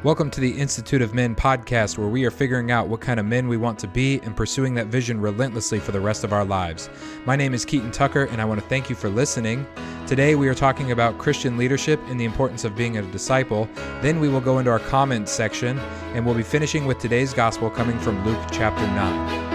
Welcome to the Institute of Men podcast, where we are figuring out what kind of men we want to be and pursuing that vision relentlessly for the rest of our lives. My name is Keaton Tucker, and I want to thank you for listening. Today, we are talking about Christian leadership and the importance of being a disciple. Then we will go into our comments section, and we'll be finishing with today's gospel coming from Luke chapter 9.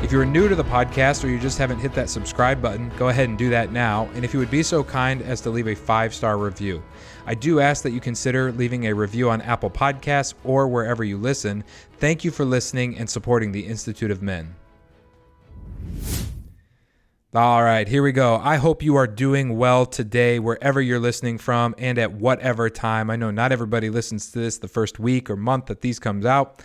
If you're new to the podcast or you just haven't hit that subscribe button, go ahead and do that now. And if you would be so kind as to leave a 5-star review. I do ask that you consider leaving a review on Apple Podcasts or wherever you listen. Thank you for listening and supporting the Institute of Men. All right, here we go. I hope you are doing well today, wherever you're listening from and at whatever time. I know not everybody listens to this the first week or month that these comes out.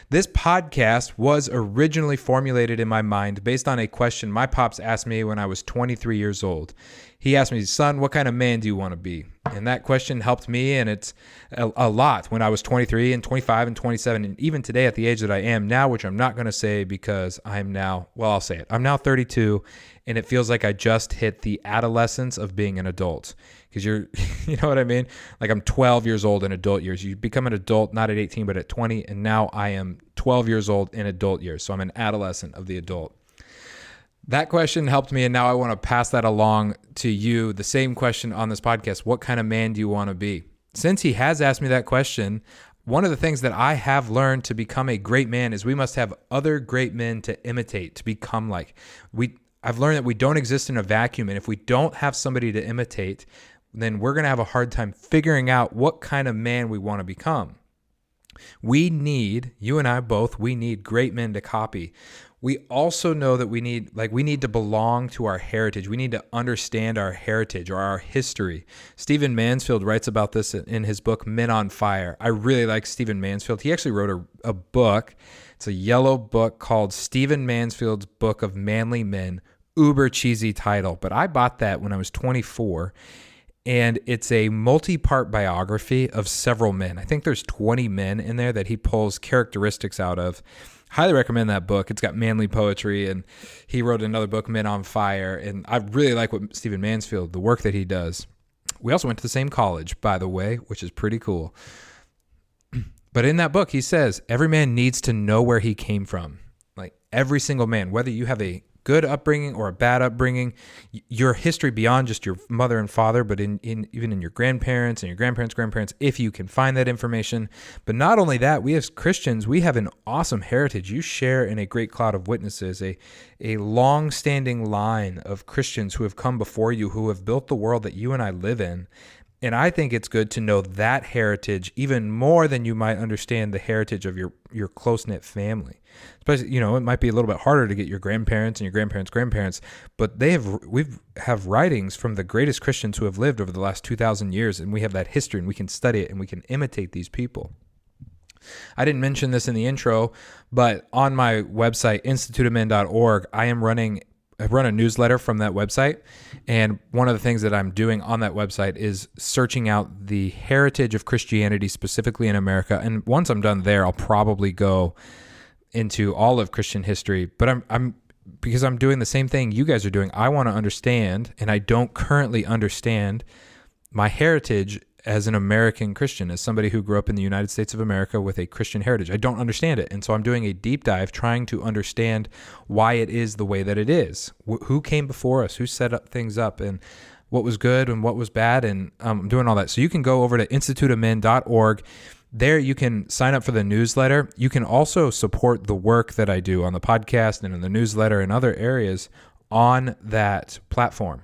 This podcast was originally formulated in my mind based on a question my pops asked me when I was 23 years old. He asked me, "Son, what kind of man do you want to be?" And that question helped me, and it's a lot when I was 23 and 25 and 27, and even today at the age that I am now, which I'm not going to say because I'm now, well, I'll say it. I'm now 32, and it feels like I just hit the adolescence of being an adult. Because you know what I mean? Like I'm 12 years old in adult years. You become an adult not at 18, but at 20, and now I am 12 years old in adult years. So I'm an adolescent of the adult. That question helped me, and now I want to pass that along to you. The same question on this podcast: what kind of man do you want to be? Since he has asked me that question, one of the things that I have learned to become a great man is we must have other great men to imitate, to become like. I've learned that we don't exist in a vacuum, and if we don't have somebody to imitate, then we're going to have a hard time figuring out what kind of man we want to become. You and I both, we need great men to copy. We also know that we need to belong to our heritage. We need to understand our heritage or our history. Stephen Mansfield writes about this in his book, Men on Fire. I really like Stephen Mansfield. He actually wrote a book. It's a yellow book called Stephen Mansfield's Book of Manly Men. Uber cheesy title, but I bought that when I was 24. And it's a multi-part biography of several men. I think there's 20 men in there that he pulls characteristics out of. Highly recommend that book. It's got manly poetry, and he wrote another book, Men on Fire. And I really like what Stephen Mansfield, the work that he does. We also went to the same college, by the way, which is pretty cool. But in that book, he says, every man needs to know where he came from. Like every single man, whether you have a good upbringing or a bad upbringing, your history beyond just your mother and father, but even in your grandparents and your grandparents, if you can find that information. But not only that, we as Christians, we have an awesome heritage. You share in a great cloud of witnesses, a long-standing line of Christians who have come before you, who have built the world that you and I live in. And I think it's good to know that heritage even more than you might understand the heritage of your close-knit family. Especially, it might be a little bit harder to get your grandparents and your grandparents, but we have writings from the greatest Christians who have lived over the last 2,000 years, and we have that history, and we can study it, and we can imitate these people. I didn't mention this in the intro, but on my website, instituteofmen.org, I run a newsletter from that website, and one of the things that I'm doing on that website is searching out the heritage of Christianity, specifically in America. And once I'm done there, I'll probably go into all of Christian history. But because I'm doing the same thing you guys are doing, I want to understand, and I don't currently understand my heritage as an American Christian, as somebody who grew up in the United States of America with a Christian heritage. I don't understand it. And so I'm doing a deep dive trying to understand why it is the way that it is. Who came before us, who set up things up, and what was good and what was bad, and I'm doing all that. So you can go over to instituteofmen.org. There you can sign up for the newsletter. You can also support the work that I do on the podcast and in the newsletter and other areas on that platform.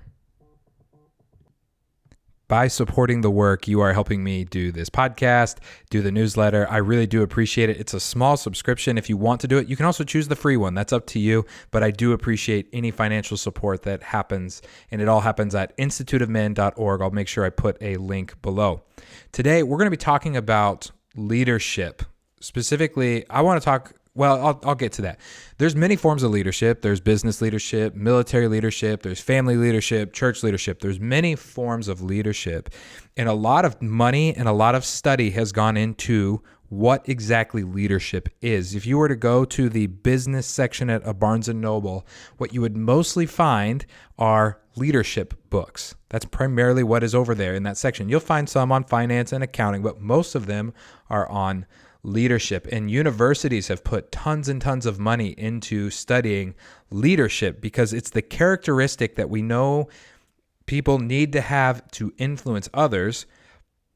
By supporting the work, you are helping me do this podcast, do the newsletter. I really do appreciate it. It's a small subscription. If you want to do it, you can also choose the free one. That's up to you. But I do appreciate any financial support that happens. And it all happens at instituteofmen.org. I'll make sure I put a link below. Today, we're going to be talking about leadership. Specifically, I want to talk... Well, I'll get to that. There's many forms of leadership. There's business leadership, military leadership, there's family leadership, church leadership. There's many forms of leadership. And a lot of money and a lot of study has gone into what exactly leadership is. If you were to go to the business section at a Barnes & Noble, what you would mostly find are leadership books. That's primarily what is over there in that section. You'll find some on finance and accounting, but most of them are on leadership. And universities have put tons and tons of money into studying leadership because it's the characteristic that we know people need to have to influence others,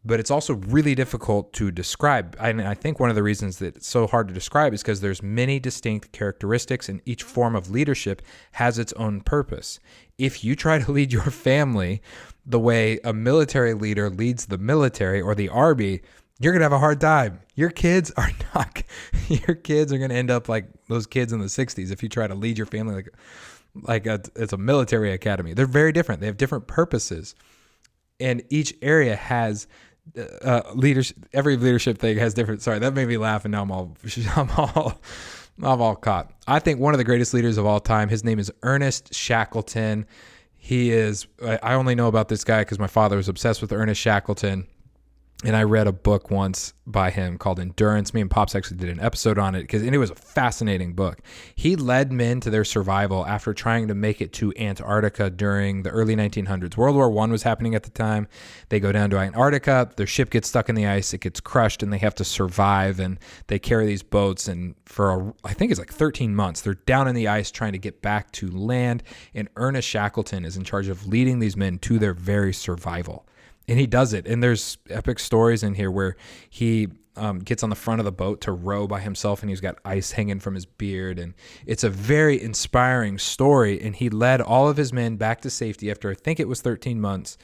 but it's also really difficult to describe. And I think one of the reasons that it's so hard to describe is because there's many distinct characteristics, and each form of leadership has its own purpose. If you try to lead your family the way a military leader leads the military or the army, you're going to have a hard time. Your kids are going to end up like those kids in the 60s if you try to lead your family it's a military academy. They're very different. They have different purposes. And each area has leadership. Every leadership thing has different. Sorry, that made me laugh, and now I'm all caught. I think one of the greatest leaders of all time. His name is Ernest Shackleton. He is. I only know about this guy because my father was obsessed with Ernest Shackleton. And I read a book once by him called Endurance. Me and Pops actually did an episode on it and it was a fascinating book. He led men to their survival after trying to make it to Antarctica during the early 1900s. World War I was happening at the time. They go down to Antarctica. Their ship gets stuck in the ice. It gets crushed, and they have to survive. And they carry these boats. And I think it's like 13 months, they're down in the ice trying to get back to land. And Ernest Shackleton is in charge of leading these men to their very survival. And he does it. And there's epic stories in here where he gets on the front of the boat to row by himself, and he's got ice hanging from his beard. And it's a very inspiring story. And he led all of his men back to safety after I think it was 13 months.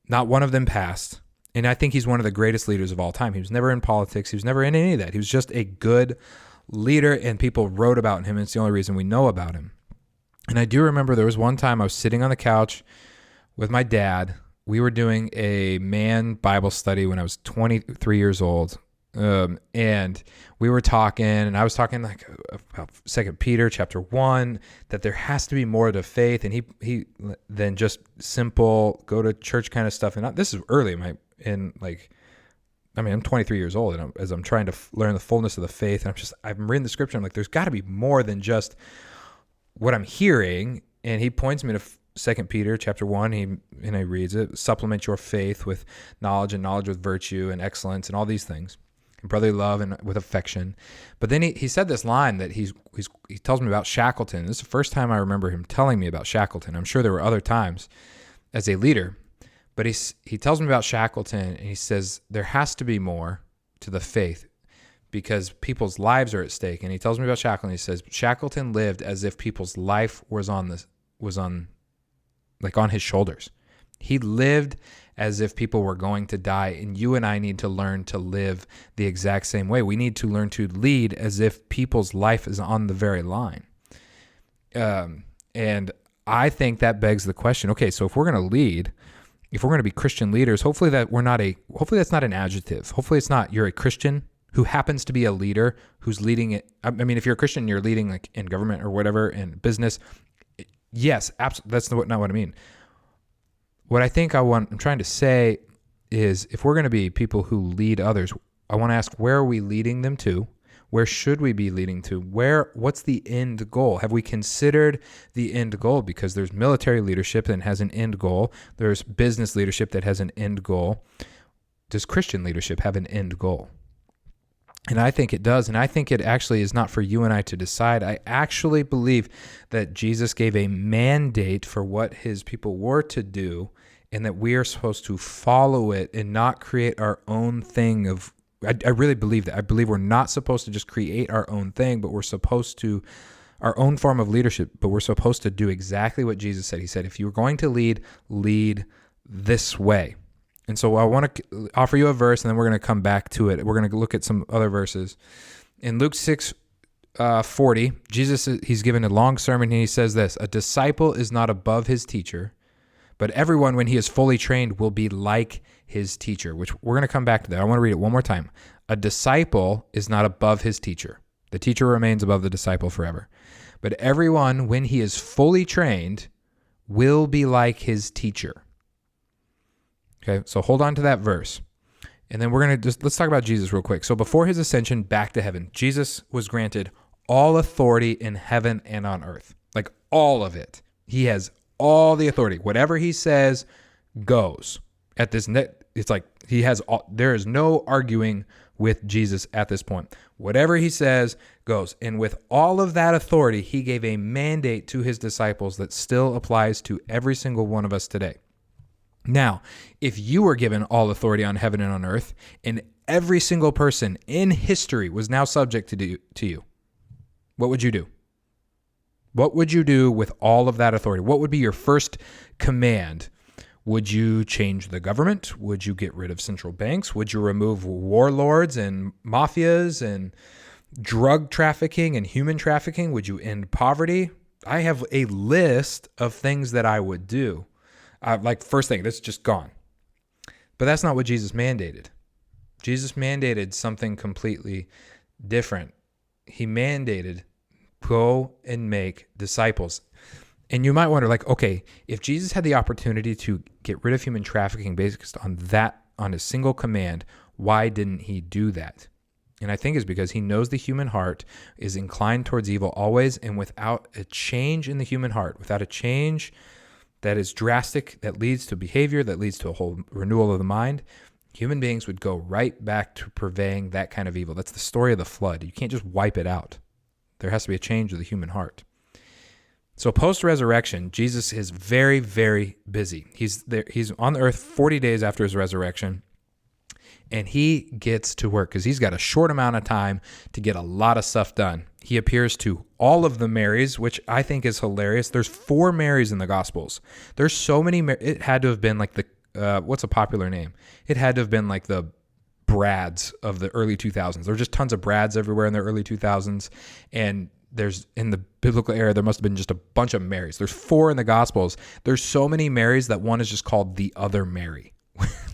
Not one of them passed. And I think he's one of the greatest leaders of all time. He was never in politics. He was never in any of that. He was just a good leader, and people wrote about him. And it's the only reason we know about him. And I do remember there was one time I was sitting on the couch with my dad. We were doing a man Bible study when I was 23 years old. And we were talking, and I was talking like about 2 Peter chapter 1, that there has to be more to faith. And he than just simple go to church kind of stuff. And this is early I'm 23 years old, and as I'm trying to learn the fullness of the faith, and I'm reading the scripture. I'm like, there's got to be more than just what I'm hearing. And he points me to 2 Peter chapter 1, he reads it, supplement your faith with knowledge, and knowledge with virtue and excellence and all these things, and brotherly love and with affection. But then he said this line that he tells me about Shackleton. This is the first time I remember him telling me about Shackleton. I'm sure there were other times as a leader, but he tells me about Shackleton, and he says there has to be more to the faith because people's lives are at stake. And he tells me about Shackleton. He says Shackleton lived as if people's life was on his shoulders. He lived as if people were going to die, and you and I need to learn to live the exact same way. We need to learn to lead as if people's life is on the very line. And I think that begs the question, okay, so if we're going to lead, if we're going to be Christian leaders, hopefully that's not an adjective. Hopefully it's not you're a Christian who happens to be a leader who's leading it. I mean, if you're a Christian, you're leading like in government or whatever, in business. Yes, absolutely. That's not what I mean. What I think I'm trying to say is if we're going to be people who lead others, I want to ask, where are we leading them to? Where should we be leading to? What's the end goal? Have we considered the end goal? Because there's military leadership that has an end goal. There's business leadership that has an end goal. Does Christian leadership have an end goal? And I think it does. And I think it actually is not for you and I to decide. I actually believe that Jesus gave a mandate for what his people were to do, and that we are supposed to follow it and not create our own thing of, I really believe that. I believe we're not supposed to just create our own thing, but we're supposed to, our own form of leadership, but we're supposed to do exactly what Jesus said. He said, if you're going to lead this way. And so I want to offer you a verse, and then we're going to come back to it. We're going to look at some other verses. In Luke 6:40, Jesus, he's given a long sermon, and he says this: a disciple is not above his teacher, but everyone, when he is fully trained, will be like his teacher, which we're going to come back to that. I want to read it one more time. A disciple is not above his teacher. The teacher remains above the disciple forever. But everyone, when he is fully trained, will be like his teacher. Okay, so hold on to that verse. And then let's talk about Jesus real quick. So before his ascension back to heaven, Jesus was granted all authority in heaven and on earth, like all of it. He has all the authority. Whatever he says goes. At this net, it's like there is no arguing with Jesus at this point. Whatever he says goes. And with all of that authority, he gave a mandate to his disciples that still applies to every single one of us today. Now, if you were given all authority on heaven and on earth, and every single person in history was now subject to you, what would you do? What would you do with all of that authority? What would be your first command? Would you change the government? Would you get rid of central banks? Would you remove warlords and mafias and drug trafficking and human trafficking? Would you end poverty? I have a list of things that I would do. Like first thing, that's just gone. But that's not what Jesus mandated. Jesus mandated something completely different. He mandated, go and make disciples. And you might wonder, like, okay, if Jesus had the opportunity to get rid of human trafficking based on a single command, why didn't he do that? And I think it's because he knows the human heart is inclined towards evil always, and without a change in the human heart, without a change that is drastic, that leads to behavior, that leads to a whole renewal of the mind, human beings would go right back to purveying that kind of evil. That's the story of the flood. You can't just wipe it out. There has to be a change of the human heart. So post-resurrection, Jesus is very, very busy. He's on the earth 40 days after his resurrection, and he gets to work because he's got a short amount of time to get a lot of stuff done. He appears to all of the Marys, which I think is hilarious. There's 4 Marys in the Gospels. There's so many. It had to have been like what's a popular name? It had to have been like the Brads of the early 2000s. There were just tons of Brads everywhere in the early 2000s. And in the biblical era, there must have been just a bunch of Marys. There's 4 in the Gospels. There's so many Marys that one is just called the other Mary,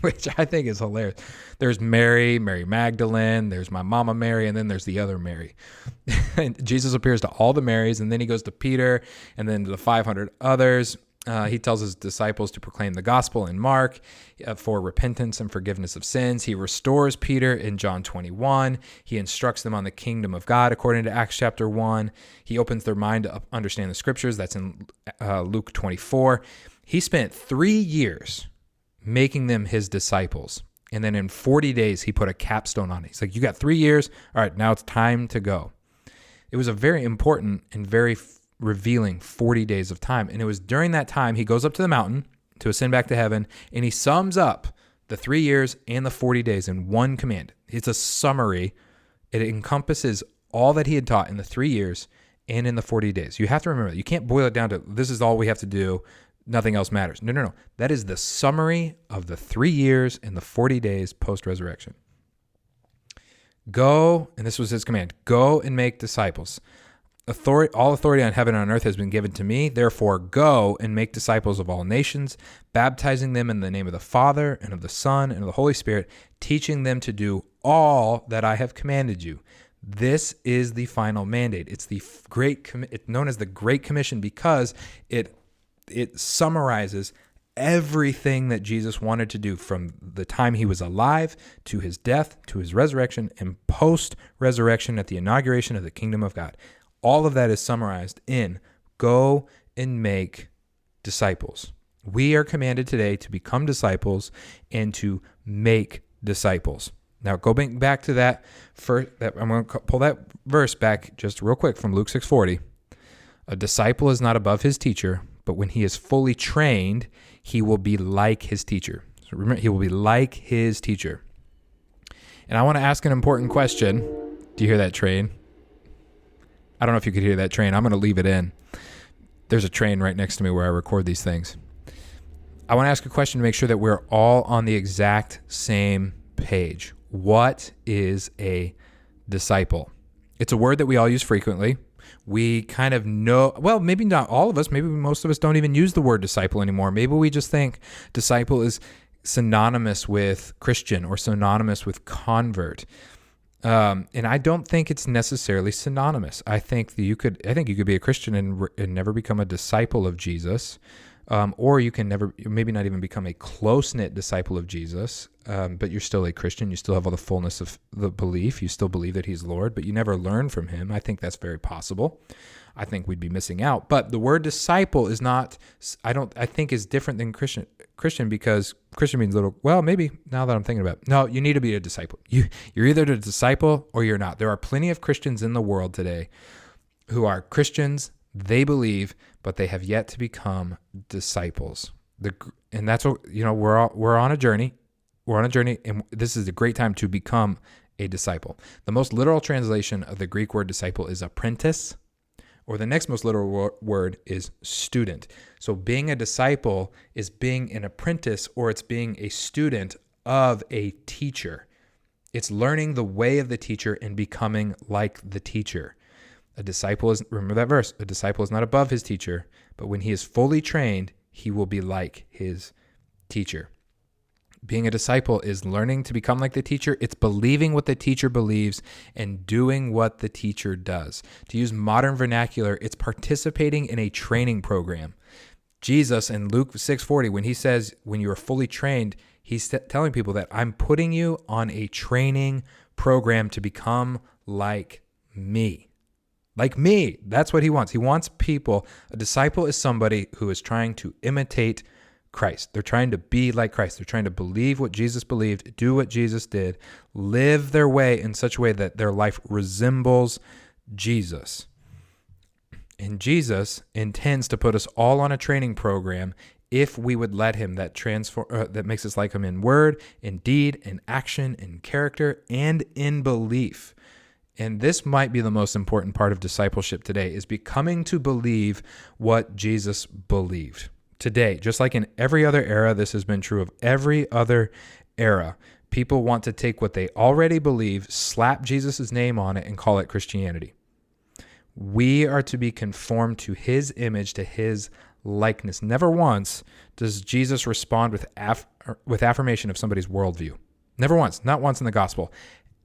which I think is hilarious. There's Mary Magdalene, there's my mama Mary, and then there's the other Mary. And Jesus appears to all the Marys, and then he goes to Peter, and then to the 500 others. He tells his disciples to proclaim the gospel in Mark for repentance and forgiveness of sins. He restores Peter in John 21. He instructs them on the kingdom of God according to Acts chapter 1. He opens their mind to understand the scriptures. That's in Luke 24. He spent 3 years making them his disciples. And then in 40 days, he put a capstone on it. He's like, you got 3 years. All right, now it's time to go. It was a very important and very revealing 40 days of time. And it was during that time he goes up to the mountain to ascend back to heaven, and he sums up the 3 years and the 40 days in one command. It's a summary. It encompasses all that he had taught in the 3 years and in the 40 days. You have to remember that. You can't boil it down to this is all we have to do. Nothing else matters. No. That is the summary of the 3 years and the 40 days post-resurrection. Go, and this was his command, go and make disciples. All authority on heaven and on earth has been given to me. Therefore, go and make disciples of all nations, baptizing them in the name of the Father and of the Son and of the Holy Spirit, teaching them to do all that I have commanded you. This is the final mandate. It's the it's known as the Great Commission because it summarizes everything that Jesus wanted to do from the time he was alive to his death, to his resurrection, and post-resurrection at the inauguration of the kingdom of God. All of that is summarized in go and make disciples. We are commanded today to become disciples and to make disciples. Now, go back to that first. I'm going to pull that verse back just real quick from Luke 6:40. A disciple is not above his teacher, but when he is fully trained, he will be like his teacher. So remember, he will be like his teacher. And I want to ask an important question. Do you hear that train? I don't know if you could hear that train. I'm going to leave it in. There's a train right next to me where I record these things. I want to ask a question to make sure that we're all on the exact same page. What is a disciple? It's a word that we all use frequently. We kind of know, well, maybe not all of us. Maybe most of us don't even use the word disciple anymore. Maybe we just think disciple is synonymous with Christian or synonymous with convert. And I don't think it's necessarily synonymous. I think you could be a Christian and never become a disciple of Jesus, or you can maybe not even become a close-knit disciple of Jesus. but you're still a Christian. You still have all the fullness of the belief. You still believe that he's Lord, but you never learn from him. I think that's very possible. I think we'd be missing out. But the word disciple is not, I think is different than Christian because Christian means little, well, maybe now that I'm thinking about it. No, you need to be a disciple. You're either a disciple or you're not. There are plenty of Christians in the world today who are Christians, they believe, but they have yet to become disciples. And that's what, we're on a journey. We're on a journey, and this is a great time to become a disciple. The most literal translation of the Greek word disciple is apprentice, or the next most literal word is student. So being a disciple is being an apprentice, or it's being a student of a teacher. It's learning the way of the teacher and becoming like the teacher. A disciple is, remember that verse, a disciple is not above his teacher, but when he is fully trained, he will be like his teacher. Being a disciple is learning to become like the teacher. It's believing what the teacher believes and doing what the teacher does. To use modern vernacular, it's participating in a training program. Jesus in Luke 6:40, when he says, when you are fully trained, he's telling people that I'm putting you on a training program to become like me. Like me. That's what he wants. He wants people. A disciple is somebody who is trying to imitate Christ. They're trying to be like Christ. They're trying to believe what Jesus believed, do what Jesus did, live their way in such a way that their life resembles Jesus. And Jesus intends to put us all on a training program if we would let him, that makes us like him in word, in deed, in action, in character, and in belief. And this might be the most important part of discipleship today, is becoming to believe what Jesus believed. Today, just like in every other era, this has been true of every other era. People want to take what they already believe, slap Jesus' name on it, and call it Christianity. We are to be conformed to his image, to his likeness. Never once does Jesus respond with affirmation of somebody's worldview. Never once, not once in the gospel.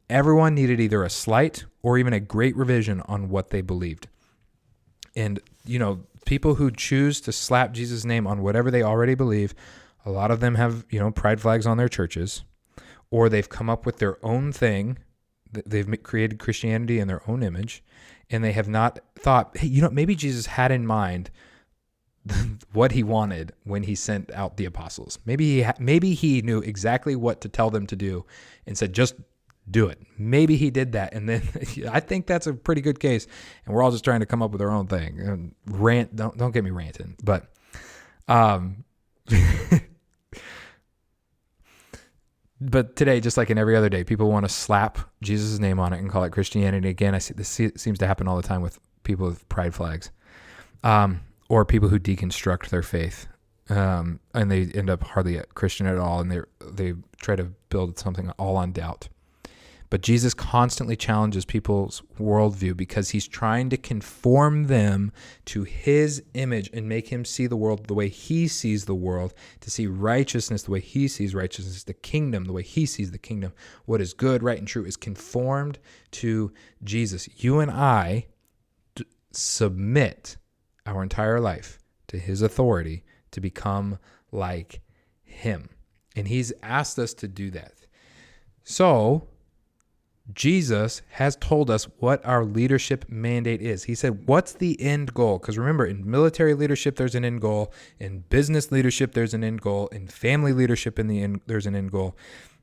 Everyone needed either a slight or even a great revision on what they believed. And, people who choose to slap Jesus' name on whatever they already believe, a lot of them have, pride flags on their churches, or they've come up with their own thing. They've created Christianity in their own image, and they have not thought, hey, maybe Jesus had in mind what he wanted when he sent out the apostles. Maybe he knew exactly what to tell them to do and said, just do it. Maybe he did that. And then I think that's a pretty good case. And we're all just trying to come up with our own thing. And rant, don't get me ranting. But but today, just like in every other day, people want to slap Jesus' name on it and call it Christianity. Again, I see this seems to happen all the time with people with pride flags, or people who deconstruct their faith. And they end up hardly a Christian at all. And they try to build something all on doubt. But Jesus constantly challenges people's worldview because he's trying to conform them to his image and make him see the world the way he sees the world, to see righteousness the way he sees righteousness, the kingdom the way he sees the kingdom. What is good, right, and true is conformed to Jesus. You and I submit our entire life to his authority to become like him. And he's asked us to do that. So Jesus has told us what our leadership mandate is. He said, what's the end goal? Because remember, in military leadership, there's an end goal. In business leadership, there's an end goal. In family leadership, there's an end goal.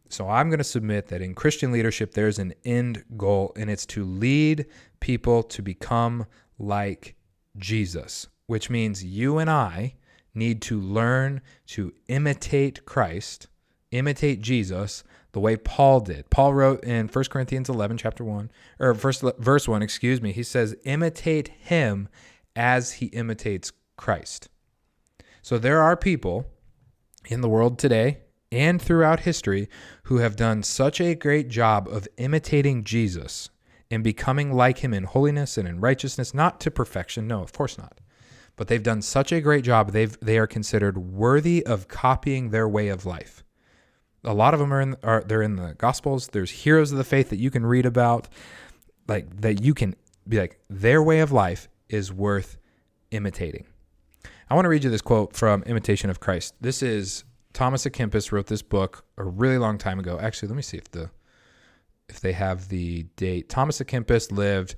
So I'm going to submit that in Christian leadership, there's an end goal, and it's to lead people to become like Jesus, which means you and I need to learn to imitate Christ, imitate Jesus, the way Paul did. Paul wrote in 1 Corinthians 11, verse 1, he says, imitate him as he imitates Christ. So there are people in the world today and throughout history who have done such a great job of imitating Jesus and becoming like him in holiness and in righteousness, not to perfection, no, of course not. But they've done such a great job, they are considered worthy of copying their way of life. A lot of them they're in the Gospels. There's heroes of the faith that you can read about, like that you can be like, their way of life is worth imitating. I want to read you this quote from Imitation of Christ. This is Thomas à Kempis wrote this book a really long time ago. Actually, let me see if they have the date. Thomas à Kempis lived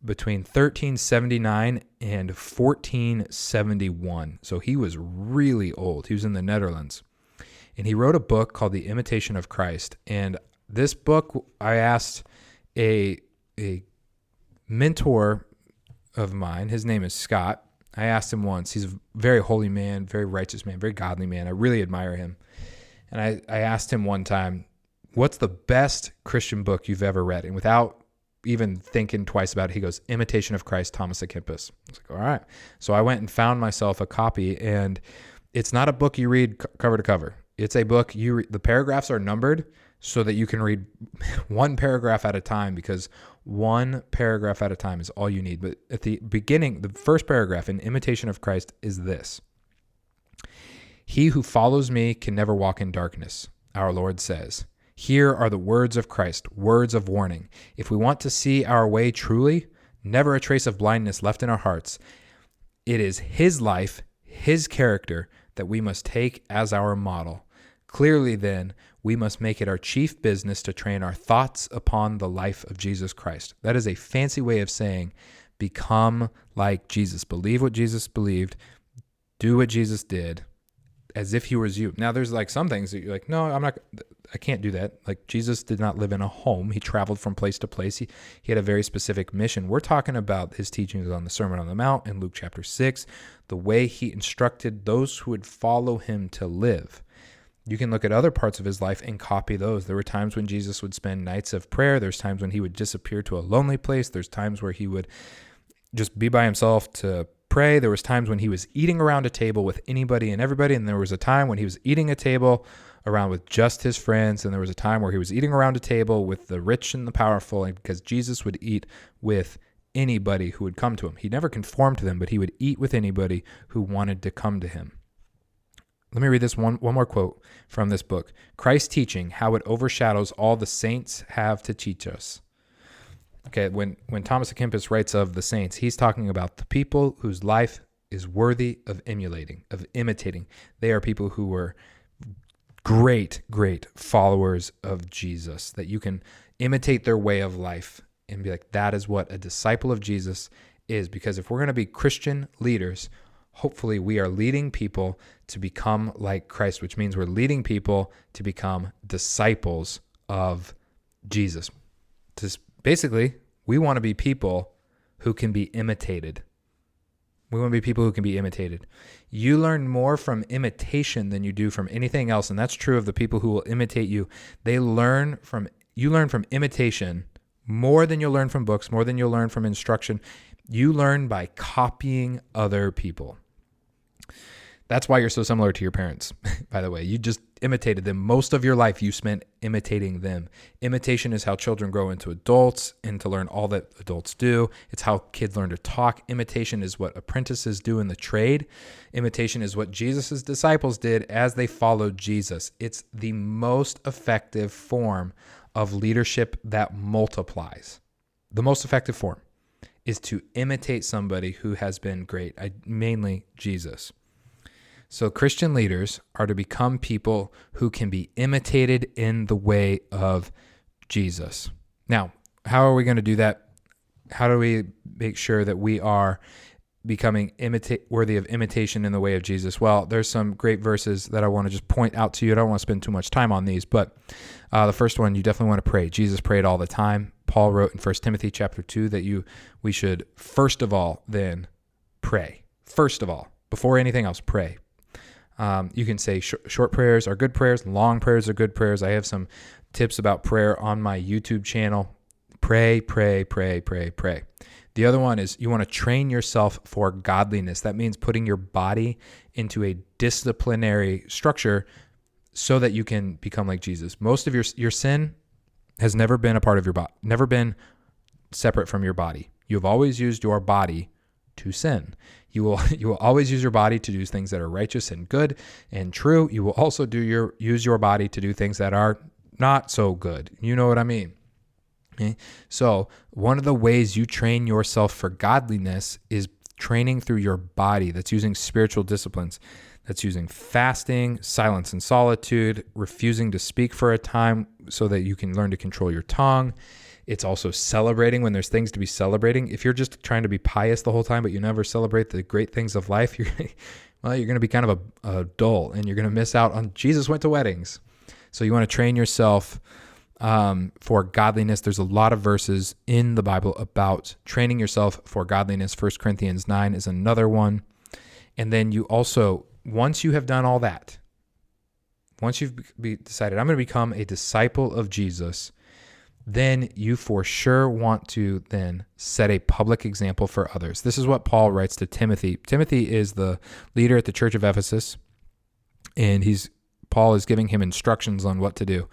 between 1379 and 1471. So he was really old. He was in the Netherlands. And he wrote a book called The Imitation of Christ. And this book, I asked a mentor of mine, his name is Scott. I asked him once, he's a very holy man, very righteous man, very godly man. I really admire him. And I asked him one time, what's the best Christian book you've ever read? And without even thinking twice about it, he goes, Imitation of Christ, Thomas à Kempis. I was like, all right. So I went and found myself a copy, and it's not a book you read cover to cover. It's a book the paragraphs are numbered so that you can read one paragraph at a time, because one paragraph at a time is all you need. But at the beginning, the first paragraph in Imitation of Christ is this: He who follows me can never walk in darkness, our Lord says. Here are the words of Christ, words of warning. If we want to see our way truly, never a trace of blindness left in our hearts. It is his life, his character that we must take as our model. Clearly, then, we must make it our chief business to train our thoughts upon the life of Jesus Christ. That is a fancy way of saying become like Jesus. Believe what Jesus believed. Do what Jesus did, as if he was you. Now, there's like some things that you're like, no, I can't do that. Like, Jesus did not live in a home. He traveled from place to place. He had a very specific mission. We're talking about his teachings on the Sermon on the Mount in Luke chapter 6, the way he instructed those who would follow him to live. You can look at other parts of his life and copy those. There were times when Jesus would spend nights of prayer. There's times when he would disappear to a lonely place. There's times where he would just be by himself to pray. There was times when he was eating around a table with anybody and everybody, and there was a time when he was eating a table around with just his friends, and there was a time where he was eating around a table with the rich and the powerful, because Jesus would eat with anybody who would come to him. He never conformed to them, but he would eat with anybody who wanted to come to him. Let me read this one more quote from this book. Christ's teaching, how it overshadows all the saints have to teach us. Okay, when Thomas à Kempis writes of the saints, he's talking about the people whose life is worthy of emulating, of imitating. They are people who were great followers of Jesus, that you can imitate their way of life and be like, that is what a disciple of Jesus is. Because if we're going to be Christian leaders, hopefully we are leading people to become like Christ, which means we're leading people to become disciples of Jesus. Basically, we want to be people who can be imitated. We want to be people who can be imitated. You learn more from imitation than you do from anything else, and that's true of the people who will imitate you. You learn from imitation more than you'll learn from books, more than you'll learn from instruction. You learn by copying other people. That's why you're so similar to your parents, by the way. You just imitated them. Most of your life you spent imitating them. Imitation is how children grow into adults and to learn all that adults do. It's how kids learn to talk. Imitation is what apprentices do in the trade. Imitation is what Jesus' disciples did as they followed Jesus. It's the most effective form of leadership that multiplies. The most effective form is to imitate somebody who has been great, mainly Jesus. So Christian leaders are to become people who can be imitated in the way of Jesus. Now, how are we going to do that? How do we make sure that we are becoming worthy of imitation in the way of Jesus? Well, there's some great verses that I want to just point out to you. I don't want to spend too much time on these, but the first one, you definitely want to pray. Jesus prayed all the time. Paul wrote in 1 Timothy chapter 2 that we should first of all then pray. First of all, before anything else, pray. You can say short prayers are good prayers, long prayers are good prayers. I have some tips about prayer on my YouTube channel. Pray, pray, pray, pray, pray. The other one is you want to train yourself for godliness. That means putting your body into a disciplinary structure so that you can become like Jesus. Most of your sin has never been a part of your body, never been separate from your body. You've always used your body to sin. You will always use your body to do things that are righteous and good and true. You will also use your body to do things that are not so good. You know what I mean? Okay? So one of the ways you train yourself for godliness is training through your body. That's using spiritual disciplines. That's using fasting, silence and solitude, refusing to speak for a time so that you can learn to control your tongue. It's also celebrating when there's things to be celebrating. If you're just trying to be pious the whole time, but you never celebrate the great things of life, you're going to be kind of a dull, and you're going to miss out on Jesus went to weddings. So you want to train yourself for godliness. There's a lot of verses in the Bible about training yourself for godliness. 1 Corinthians 9 is another one. And then you also, once you have done all that, once you've decided, I'm going to become a disciple of Jesus, then you for sure want to then set a public example for others. This is what Paul writes to Timothy. Timothy is the leader at the church of Ephesus, and Paul is giving him instructions on what to do.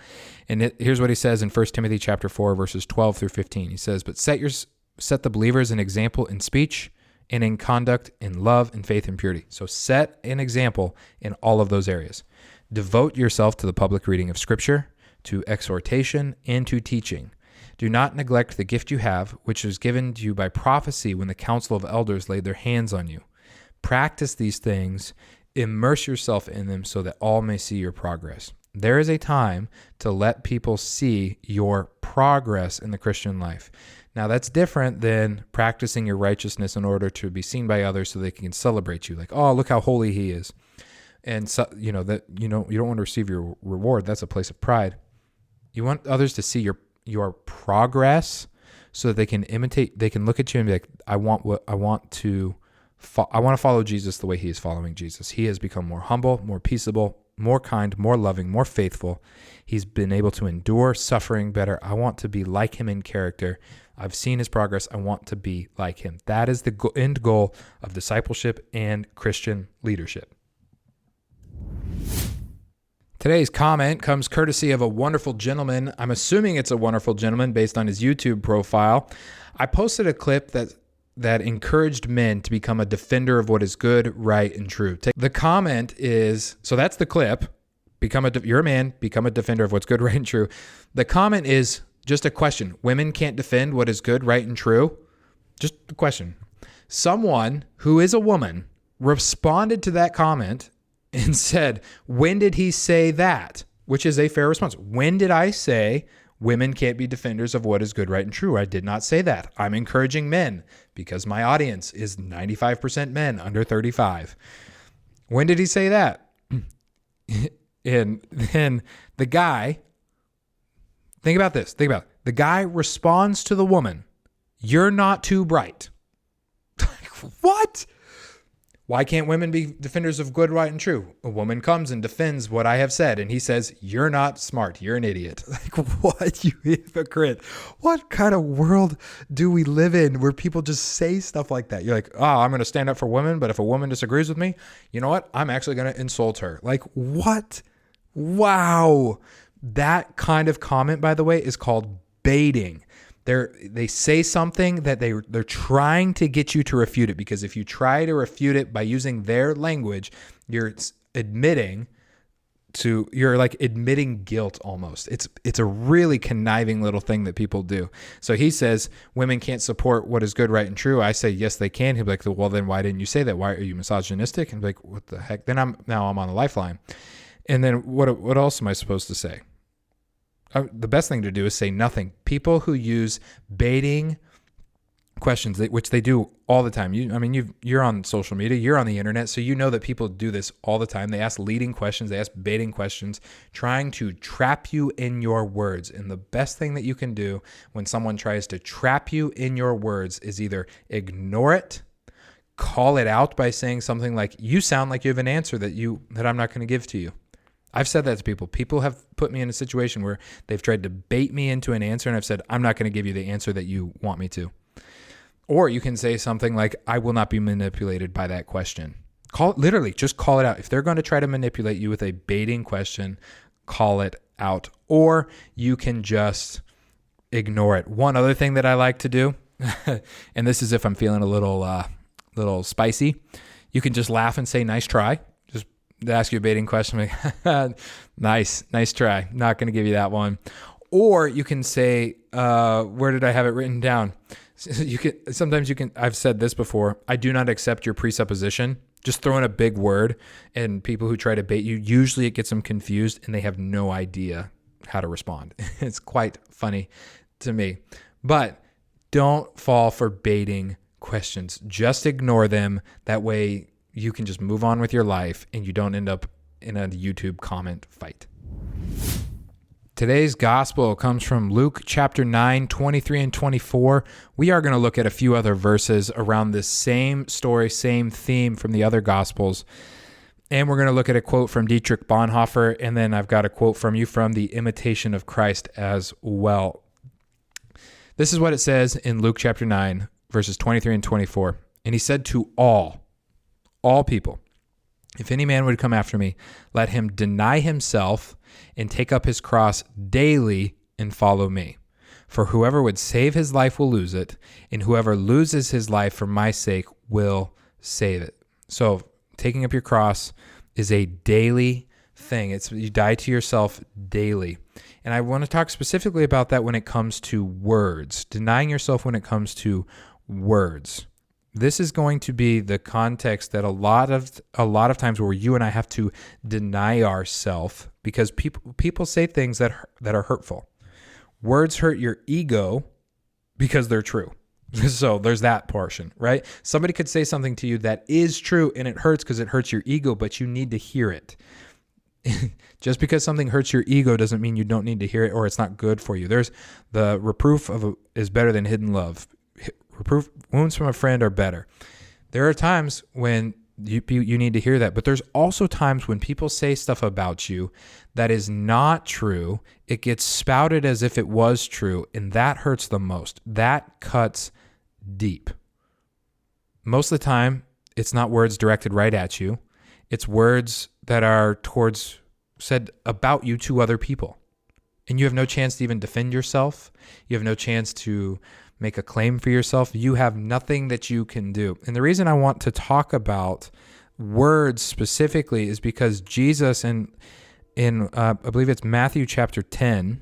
And here's what he says in 1 Timothy chapter 4, verses 12 through 15. He says, "But set the believers an example in speech and in conduct, in love and faith and purity." So set an example in all of those areas. "Devote yourself to the public reading of Scripture, to exhortation, and to teaching. Do not neglect the gift you have, which was given to you by prophecy when the council of elders laid their hands on you. Practice these things, immerse yourself in them so that all may see your progress." There is a time to let people see your progress in the Christian life. Now, that's different than practicing your righteousness in order to be seen by others so they can celebrate you. Like, oh, look how holy he is. And so, you don't want to receive your reward. That's a place of pride. You want others to see your progress so that they can imitate, they can look at you and be like, I want to follow Jesus the way he is following Jesus. He has become more humble, more peaceable, more kind, more loving, more faithful. He's been able to endure suffering better. I want to be like him in character. I've seen his progress. I want to be like him. That is the end goal of discipleship and Christian leadership. Today's comment comes courtesy of a wonderful gentleman. I'm assuming it's a wonderful gentleman based on his YouTube profile. I posted a clip that encouraged men to become a defender of what is good, right, and true. The comment is, so that's the clip. You're a man, become a defender of what's good, right, and true. The comment is just a question. Women can't defend what is good, right, and true? Just a question. Someone who is a woman responded to that comment and said, when did he say that? Which is a fair response. When did I say women can't be defenders of what is good, right, and true? I did not say that. I'm encouraging men because my audience is 95% men under 35. When did he say that? And then the guy, think about this. The guy responds to the woman, "You're not too bright." What? Why can't women be defenders of good, right, and true? A woman comes and defends what I have said, and he says, "You're not smart. You're an idiot." Like, what, you hypocrite? What kind of world do we live in where people just say stuff like that? You're like, oh, I'm going to stand up for women, but if a woman disagrees with me, you know what? I'm actually going to insult her. Like, what? Wow. That kind of comment, by the way, is called baiting. They say something that they're trying to get you to refute it, because if you try to refute it by using their language, you're admitting guilt almost. It's a really conniving little thing that people do. So he says women can't support what is good, right, and true. I say yes, they can. He'll be like, well, then why didn't you say that? Why are you misogynistic? And I'm like, what the heck? Then I'm on the lifeline. And then what else am I supposed to say? The best thing to do is say nothing. People who use baiting questions, which they do all the time. You're on social media, you're on the internet, so you know that people do this all the time. They ask leading questions, they ask baiting questions, trying to trap you in your words. And the best thing that you can do when someone tries to trap you in your words is either ignore it, call it out by saying something like, "You sound like you have an answer that I'm not going to give to you." I've said that to people. People have put me in a situation where they've tried to bait me into an answer, and I've said, "I'm not going to give you the answer that you want me to." Or you can say something like, "I will not be manipulated by that question." Just call it out. If they're going to try to manipulate you with a baiting question, call it out. Or you can just ignore it. One other thing that I like to do, and this is if I'm feeling a little spicy, you can just laugh and say, "Nice try." Ask you a baiting question, like, nice try. Not going to give you that one. Or you can say, where did I have it written down? Sometimes you can, I've said this before, "I do not accept your presupposition." Just throw in a big word, and people who try to bait you, usually it gets them confused and they have no idea how to respond. It's quite funny to me. But don't fall for baiting questions. Just ignore them. That way you can just move on with your life and you don't end up in a YouTube comment fight. Today's gospel comes from Luke chapter 9, 23 and 24. We are going to look at a few other verses around this same story, same theme from the other gospels. And we're going to look at a quote from Dietrich Bonhoeffer, and then I've got a quote from you from The Imitation of Christ as well. This is what it says in Luke chapter 9, verses 23 and 24. And he said to all people, if any man would come after me, let him deny himself and take up his cross daily and follow me. For whoever would save his life will lose it, and whoever loses his life for my sake will save it. So taking up your cross is a daily thing. It's you die to yourself daily. And I want to talk specifically about that when it comes to words, denying yourself when it comes to words. This is going to be the context that a lot of times where you and I have to deny ourselves because people say things that are hurtful. Words hurt your ego because they're true. So there's that portion, right? Somebody could say something to you that is true and it hurts because it hurts your ego, but you need to hear it. Just because something hurts your ego doesn't mean you don't need to hear it or it's not good for you. There's the reproof is better than hidden love. Reproof, wounds from a friend are better. There are times when you need to hear that, but there's also times when people say stuff about you that is not true. It gets spouted as if it was true, and that hurts the most. That cuts deep. Most of the time, it's not words directed right at you. It's words that are said about you to other people, and you have no chance to even defend yourself. You have no chance to make a claim for yourself. You have nothing that you can do. And the reason I want to talk about words specifically is because Jesus in I believe it's Matthew chapter 10.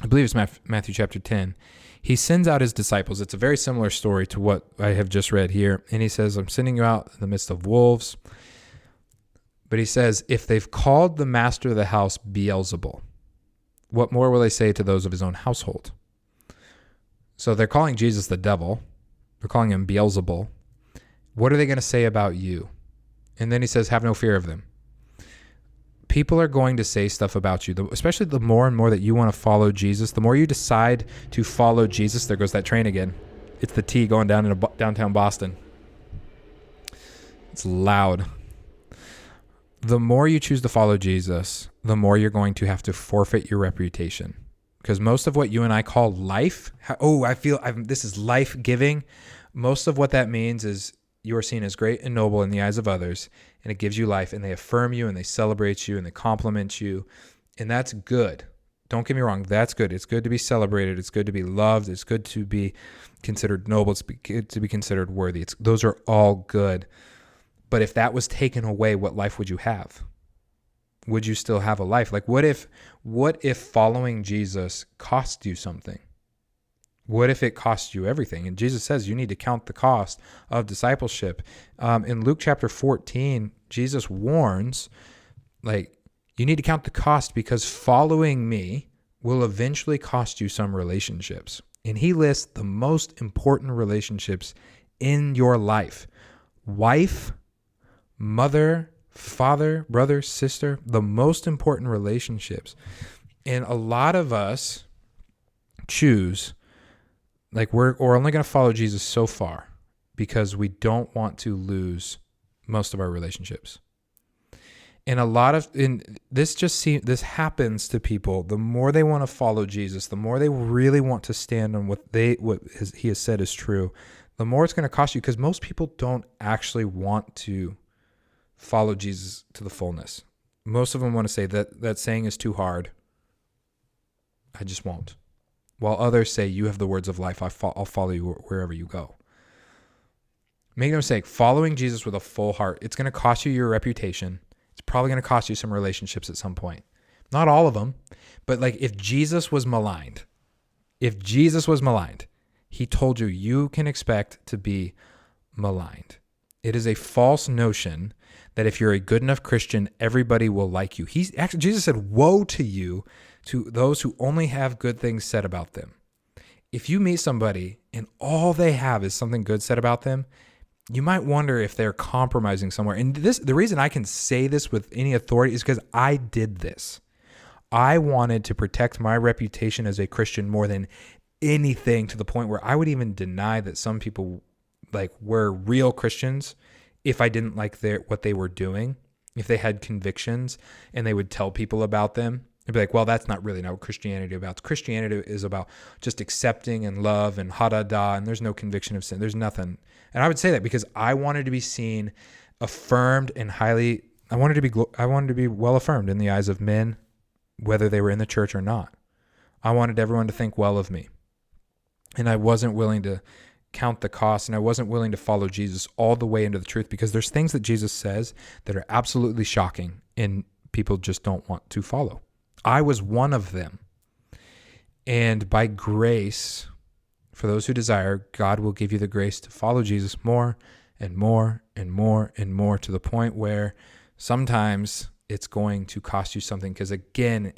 I believe it's Matthew chapter 10. He sends out his disciples. It's a very similar story to what I have just read here. And he says, I'm sending you out in the midst of wolves. But he says, if they've called the master of the house Beelzebul, what more will they say to those of his own household? So they're calling Jesus the devil. They're calling him Beelzebul. What are they going to say about you? And then he says, have no fear of them. People are going to say stuff about you, especially the more and more that you want to follow Jesus. The more you decide to follow Jesus, there goes that train again. It's the T going down into downtown Boston. It's loud. The more you choose to follow Jesus, the more you're going to have to forfeit your reputation. Because most of what you and I call life, I feel this is life-giving. Most of what that means is you are seen as great and noble in the eyes of others, and it gives you life, and they affirm you, and they celebrate you, and they compliment you, and that's good. Don't get me wrong, that's good. It's good to be celebrated. It's good to be loved. It's good to be considered noble. It's good to be considered worthy. Those are all good. But if that was taken away, what life would you have? Would you still have a life? Like what if following Jesus cost you something? What if it cost you everything? And Jesus says you need to count the cost of discipleship. In Luke chapter 14, Jesus warns, you need to count the cost because following me will eventually cost you some relationships. And he lists the most important relationships in your life. Wife, mother, father, brother, sister, the most important relationships. And a lot of us choose, we're only going to follow Jesus so far because we don't want to lose most of our relationships. And this happens to people. The more they want to follow Jesus, the more they really want to stand on what he has said is true, the more it's going to cost you because most people don't actually want to follow Jesus to the fullness. Most of them want to say that saying is too hard. I just won't. While others say, you have the words of life. I'll follow you wherever you go. Make no mistake, following Jesus with a full heart, it's going to cost you your reputation. It's probably going to cost you some relationships at some point. Not all of them, but if Jesus was maligned, he told you can expect to be maligned. It is a false notion that if you're a good enough Christian, everybody will like you. Jesus said, woe to you, to those who only have good things said about them. If you meet somebody and all they have is something good said about them, you might wonder if they're compromising somewhere. And the reason I can say this with any authority is because I did this. I wanted to protect my reputation as a Christian more than anything, to the point where I would even deny that some people were real Christians if I didn't like what they were doing, if they had convictions and they would tell people about them. I'd be like, well, that's not what Christianity is about. Christianity is about just accepting and love and ha-da-da, and there's no conviction of sin. There's nothing. And I would say that because I wanted to be seen, affirmed, and I wanted to be well affirmed in the eyes of men, whether they were in the church or not. I wanted everyone to think well of me. And I wasn't willing to count the cost, and I wasn't willing to follow Jesus all the way into the truth, because there's things that Jesus says that are absolutely shocking and people just don't want to follow. I was one of them. And by grace, for those who desire, God will give you the grace to follow Jesus more and more and more and more, to the point where sometimes it's going to cost you something. Because again,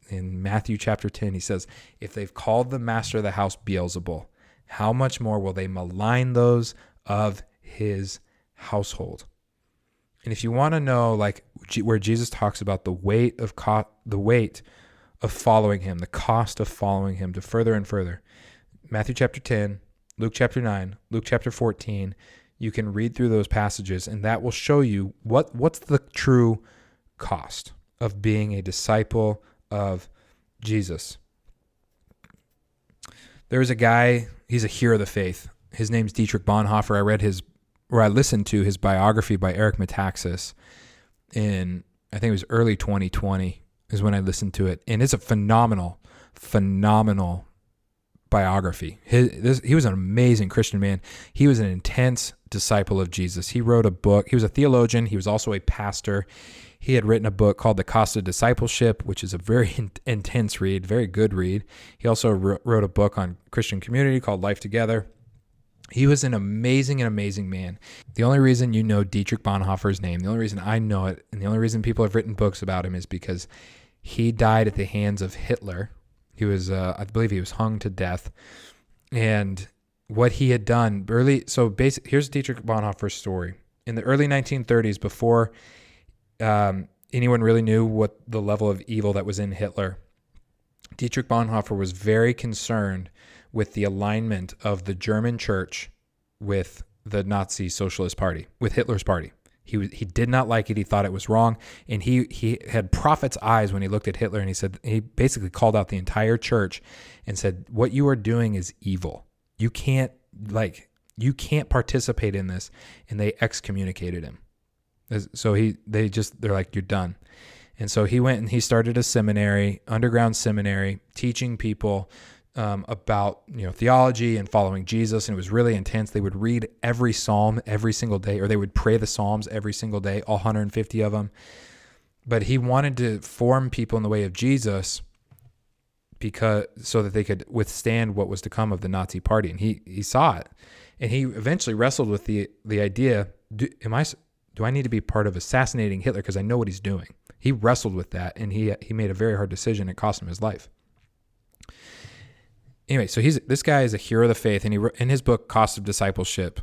in Matthew chapter 10, he says, if they've called the master of the house Beelzebul, how much more will they malign those of his household? And if you want to know, where Jesus talks about the weight of following him, the cost of following him to further and further, Matthew chapter 10, Luke chapter 9, Luke chapter 14, you can read through those passages, and that will show you what's the true cost of being a disciple of Jesus. There was a guy, he's a hero of the faith. His name's Dietrich Bonhoeffer. I listened to his biography by Eric Metaxas in, I think it was early 2020 is when I listened to it. And it's a phenomenal biography. He was an amazing Christian man. He was an intense disciple of Jesus. He wrote a book. He was a theologian. He was also a pastor. He had written a book called The Cost of Discipleship, which is a very intense read, very good read. He also wrote a book on Christian community called Life Together. He was an amazing man. The only reason you know Dietrich Bonhoeffer's name, the only reason I know it, and the only reason people have written books about him is because he died at the hands of Hitler. He was, I believe he was hung to death. And what he had done here's Dietrich Bonhoeffer's story. In the early 1930s, before anyone really knew what the level of evil that was in Hitler, Dietrich Bonhoeffer was very concerned with the alignment of the German church with the Nazi Socialist Party, with Hitler's party. He did not like it. He thought it was wrong. And he had prophet's eyes when he looked at Hitler, and he basically called out the entire church and said, what you are doing is evil. You can't participate in this. And they excommunicated him. So they're like, you're done. And so he went and he started a seminary, underground seminary, teaching people about theology and following Jesus, and it was really intense. They would read every psalm every single day, or they would pray the psalms every single day, all 150 of them. But he wanted to form people in the way of Jesus, so that they could withstand what was to come of the Nazi party. And he saw it, and he eventually wrestled with the idea: do I need to be part of assassinating Hitler because I know what he's doing? He wrestled with that, and he made a very hard decision. It cost him his life. Anyway, so this guy is a hero of the faith, and in his book, Cost of Discipleship,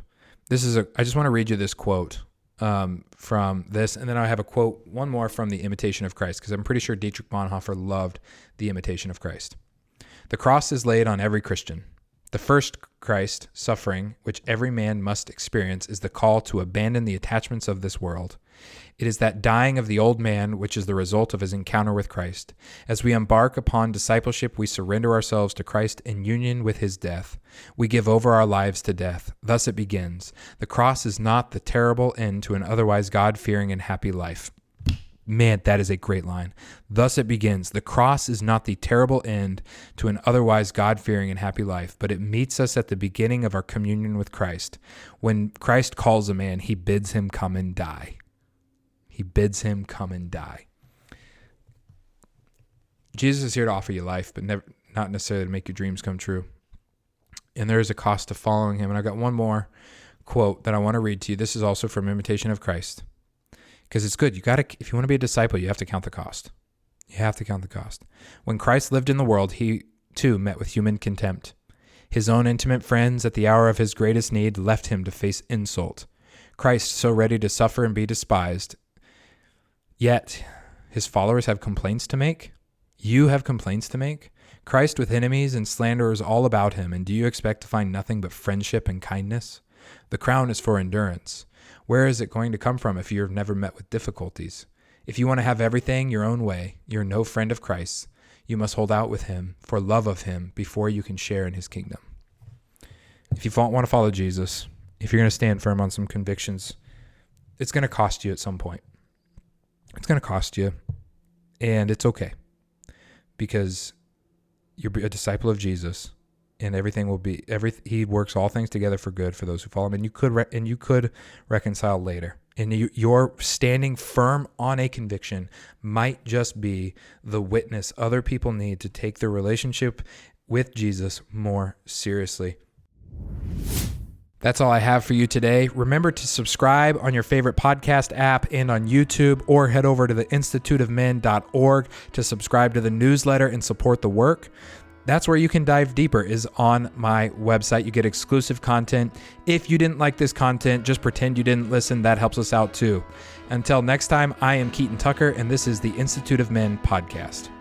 I just want to read you this quote from this, and then I have a quote, one more from The Imitation of Christ, because I'm pretty sure Dietrich Bonhoeffer loved The Imitation of Christ. The cross is laid on every Christian. The first Christ suffering, which every man must experience, is the call to abandon the attachments of this world. It is that dying of the old man which is the result of his encounter with Christ. As we embark upon discipleship, we surrender ourselves to Christ in union with his death. We give over our lives to death. Thus it begins. The cross is not the terrible end to an otherwise God-fearing and happy life. Man, that is a great line. Thus it begins. The cross is not the terrible end to an otherwise God-fearing and happy life, but it meets us at the beginning of our communion with Christ. When Christ calls a man, he bids him come and die. He bids him come and die. Jesus is here to offer you life, but not necessarily to make your dreams come true. And there is a cost to following him. And I got one more quote that I want to read to you. This is also from Imitation of Christ, because it's good. If you want to be a disciple, you have to count the cost. You have to count the cost. When Christ lived in the world, he too met with human contempt. His own intimate friends at the hour of his greatest need left him to face insult. Christ, so ready to suffer and be despised, yet his followers have complaints to make. You have complaints to make. Christ with enemies and slanderers all about him, and do you expect to find nothing but friendship and kindness? The crown is for endurance. Where is it going to come from if you've never met with difficulties? If you want to have everything your own way, you're no friend of Christ. You must hold out with him for love of him before you can share in his kingdom. If you want to follow Jesus, if you're going to stand firm on some convictions, it's going to cost you at some point. It's going to cost you, and it's okay, because you're a disciple of Jesus, and he works all things together for good for those who follow him, and you could reconcile later. And you're standing firm on a conviction might just be the witness other people need to take their relationship with Jesus more seriously. That's all I have for you today. Remember to subscribe on your favorite podcast app and on YouTube, or head over to the instituteofmen.org to subscribe to the newsletter and support the work. That's where you can dive deeper, is on my website. You get exclusive content. If you didn't like this content, just pretend you didn't listen. That helps us out too. Until next time, I am Keaton Tucker, and this is the Institute of Men podcast.